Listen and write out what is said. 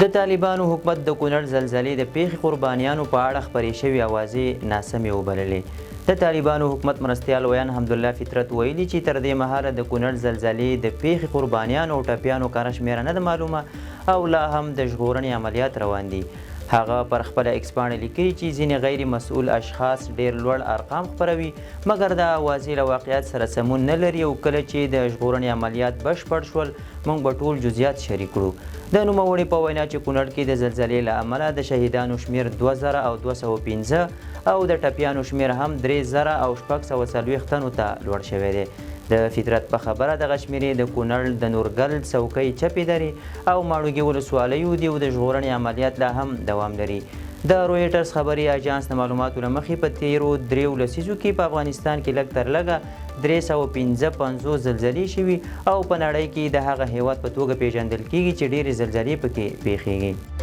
د طالبانو حکومت د کونړ زلزلې د پیښې قربانیانو په اړه خپرې شوې اوازې ناسمې وبللې. د طالبانو حکومت مرستیال ویان حمدالله فطرت ویلي چې تر دې مهاله د کونړ زلزلې د پیښې قربانیانو او ټپیانو کره شمېره نه ده معلومه او لا هم د ژغورنې عملیات روان دي. هغه پر خپله ایکس پاڼې لیکلي چې ځینې غیر مسؤل اشخاص ډیر لوړ ارقام خپروي مګر دا اوازې له واقعیت سره سمون نه لري او کله چې د ژغورنې عملیات بشپړ شول موږ به ټول جزئیات شریک کړو. د نوموړي په وینا چې کونړ کې د زلزلې له امله د شهیدانو شمیر 2215 او د ټپیانو شمیر هم 3000 او 640 تنو ته لوړ شوی دی. د فطرت په خبره دغه شمیرې د کونړ د نورګل څوکۍ چپې درې او ماړوګي ولسوالیو دي او د ژغورنې عملیات لا هم دوام لري. د رویټرز خبري اجانس د معلوماتو له مخې په تیرو 3 لسیزو کې په افغانستان کې لږ تر لږه 355 زلزلې شوي او په نړۍ کې د هغه هیواد په توګه پیژندل کیږي چې ډېرې زلزلې پکې پیښیږي.